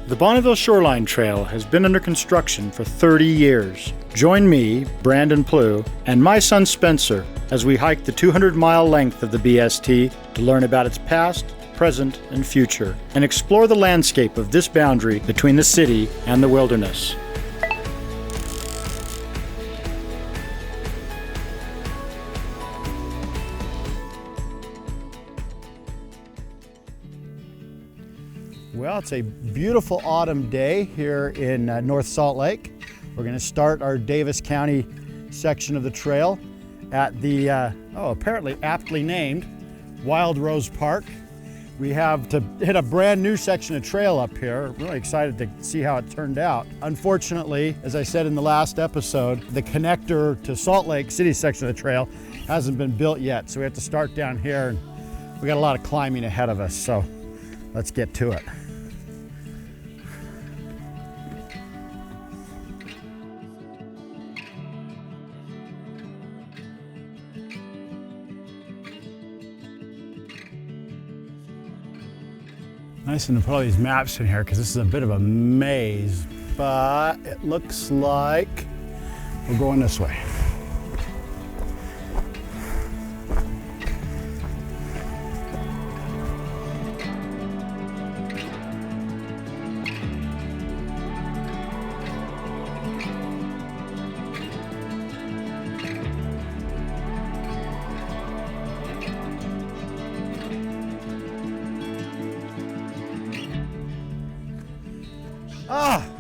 The Bonneville Shoreline Trail has been under construction for 30 years. Join me, Brandon Plewe, and my son Spencer as we hike the 200-mile length of the BST to learn about its past, present, and future, and explore the landscape of this boundary between the city and the wilderness. Well, it's a beautiful autumn day here in North Salt Lake. We're going to start our Davis County section of the trail at the, apparently aptly named Wild Rose Park. We have to hit a brand new section of trail up here. Really excited to see how it turned out. Unfortunately, as I said in the last episode, the connector to Salt Lake City section of the trail hasn't been built yet, so we have to start down here, and we got a lot of climbing ahead of us, so let's get to it. Nice to put all these maps in here because this is a bit of a maze, but it looks like we're going this way.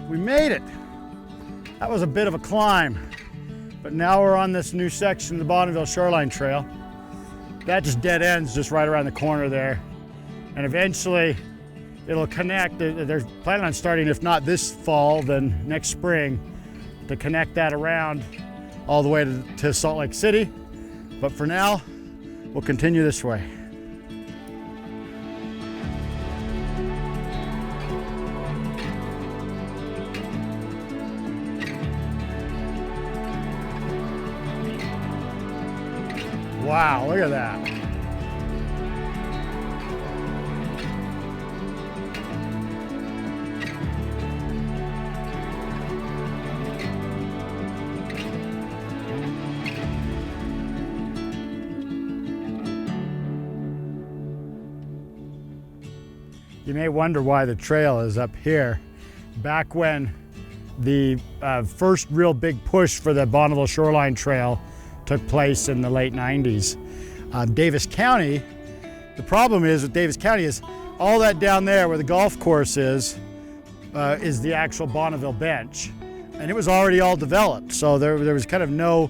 We made it. That was a bit of a climb, but now we're on this new section of the Bonneville Shoreline Trail. That just dead ends just right around the corner there. And eventually it'll connect. They're planning on starting, if not this fall, then next spring, to connect that around all the way to Salt Lake City. But for now, we'll continue this way. Wow, look at that. You may wonder why the trail is up here. Back when the first real big push for the Bonneville Shoreline Trail took place in the late 90s. Davis County, the problem is with Davis County is all that down there where the golf course is the actual Bonneville bench. And it was already all developed, so there was kind of no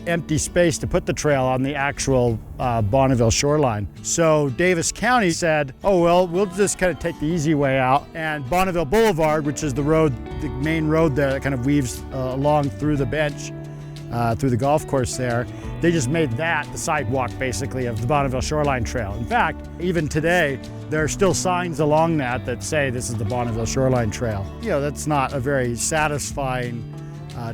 empty space to put the trail on the actual Bonneville shoreline. So Davis County said, oh well, we'll just kind of take the easy way out, and Bonneville Boulevard, which is the road, the main road there that kind of weaves along through the bench, through the golf course there, they just made that the sidewalk basically of the Bonneville Shoreline Trail. In fact, even today, there are still signs along that say this is the Bonneville Shoreline Trail. You know, that's not a very satisfying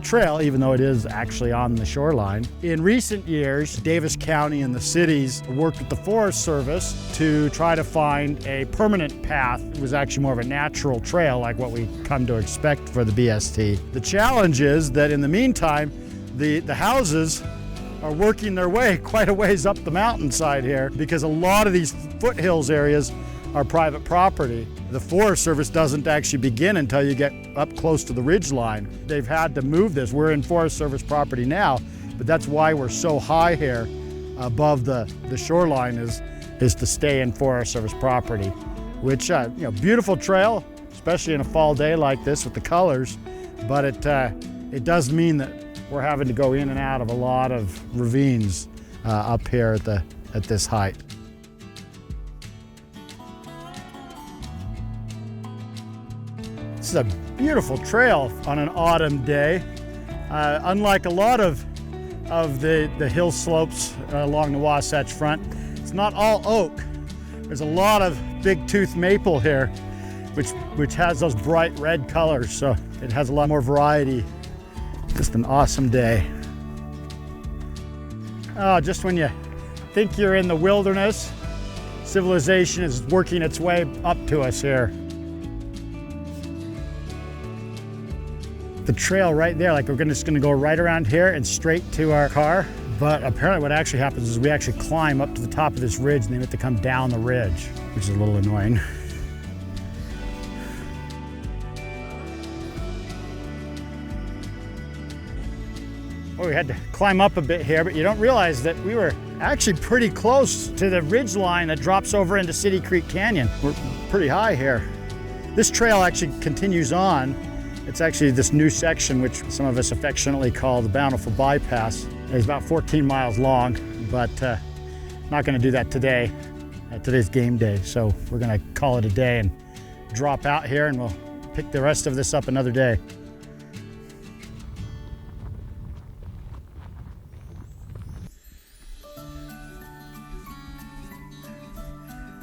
trail, even though it is actually on the shoreline. In recent years, Davis County and the cities worked with the Forest Service to try to find a permanent path. It was actually more of a natural trail like what we come to expect for the BST. The challenge is that in the meantime, the houses are working their way quite a ways up the mountainside here because a lot of these foothills areas are private property. The Forest Service doesn't actually begin until you get up close to the ridge line. They've had to move this. We're in Forest Service property now, but that's why we're so high here above the shoreline is to stay in Forest Service property, which, beautiful trail, especially in a fall day like this with the colors, but it does mean that we're having to go in and out of a lot of ravines up here at this height. This is a beautiful trail on an autumn day. Unlike a lot of the hill slopes along the Wasatch Front, it's not all oak. There's a lot of big tooth maple here, which has those bright red colors, so it has a lot more variety. Just an awesome day. Oh, just when you think you're in the wilderness, civilization is working its way up to us here. the trail right there, like we're just gonna go right around here and straight to our car. But apparently what actually happens is we actually climb up to the top of this ridge and then we have to come down the ridge, which is a little annoying. Well, we had to climb up a bit here, but you don't realize that we were actually pretty close to the ridge line that drops over into City Creek Canyon. We're pretty high here. This trail actually continues on. It's actually this new section, which some of us affectionately call the Bountiful Bypass. It's about 14 miles long, but not gonna do that today. Today's game day, so we're gonna call it a day and drop out here and we'll pick the rest of this up another day.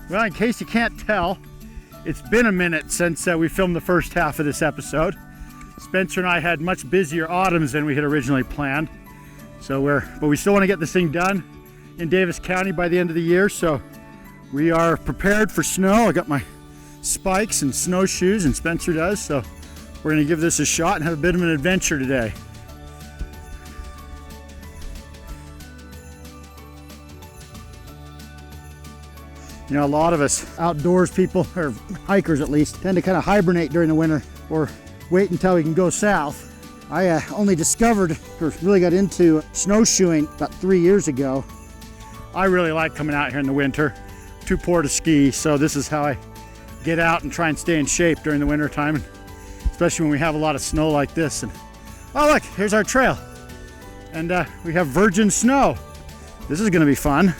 Well, in case you can't tell, it's been a minute since we filmed the first half of this episode. Spencer and I had much busier autumns than we had originally planned. But we still want to get this thing done in Davis County by the end of the year, so we are prepared for snow. I got my spikes and snowshoes, and Spencer does, so we're gonna give this a shot and have a bit of an adventure today. You know, a lot of us outdoors people, or hikers at least, tend to kind of hibernate during the winter or wait until we can go south. I only discovered, or really got into snowshoeing about 3 years ago. I really like coming out here in the winter. Too poor to ski, so this is how I get out and try and stay in shape during the winter time, especially when we have a lot of snow like this. And oh look, here's our trail. And we have virgin snow. This is gonna be fun.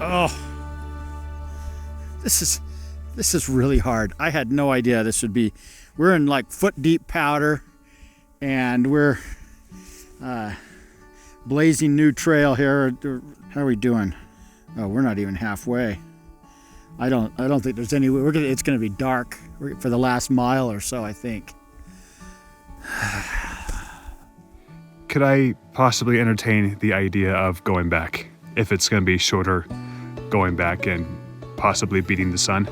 Oh, this is really hard. I had no idea this would be. We're in like foot deep powder, and we're blazing new trail here. How are we doing? Oh, we're not even halfway. I don't think there's any way. It's gonna be dark for the last mile or so, I think. Could I possibly entertain the idea of going back? If it's going to be shorter, going back and possibly beating the sun?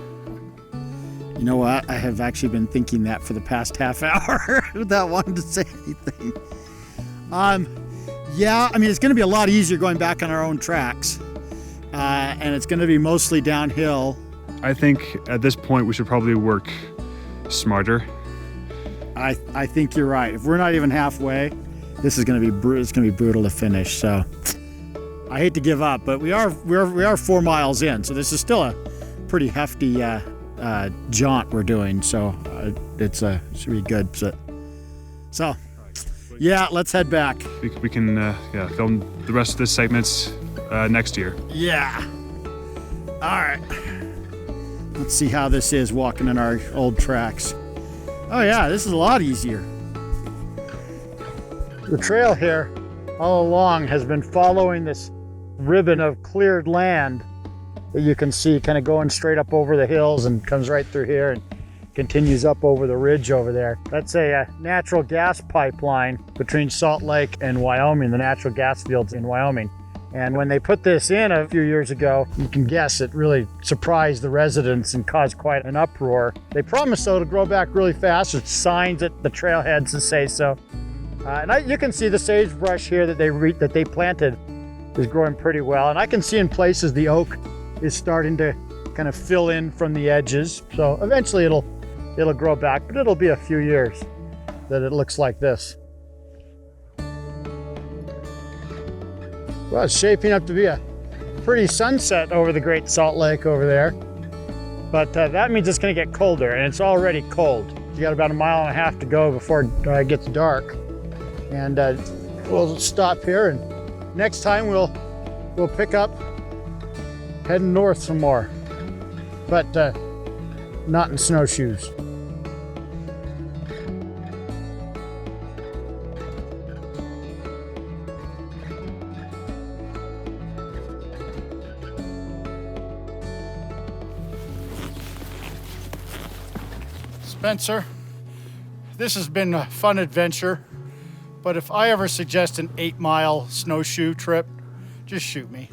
You know what? I have actually been thinking that for the past half hour without wanting to say anything. Yeah, I mean, it's going to be a lot easier going back on our own tracks. And it's going to be mostly downhill. I think at this point we should probably work smarter. I think you're right. If we're not even halfway, this is going to be it's going to be brutal to finish. So I hate to give up, but we are 4 miles in, so this is still a pretty hefty jaunt we're doing. So it should be good. So yeah, let's head back. We can film the rest of the segments next year. Yeah. All right. Let's see how this is walking in our old tracks. Oh yeah, this is a lot easier. The trail here all along has been following this ribbon of cleared land that you can see kind of going straight up over the hills and comes right through here and continues up over the ridge over there. That's a natural gas pipeline between Salt Lake and Wyoming, the natural gas fields in Wyoming. And when they put this in a few years ago, you can guess it really surprised the residents and caused quite an uproar. They promised though to grow back really fast. There's signs at the trailheads that say so. You can see the sagebrush here that they planted is growing pretty well. And I can see in places the oak is starting to kind of fill in from the edges. So eventually it'll grow back, but it'll be a few years that it looks like this. Well, it's shaping up to be a pretty sunset over the Great Salt Lake over there. But that means it's gonna get colder, and it's already cold. You got about 1.5 miles to go before it gets dark. And we'll stop here, and next time we'll pick up heading north some more, but not in snowshoes. Spencer, this has been a fun adventure, but if I ever suggest an 8-mile snowshoe trip, just shoot me.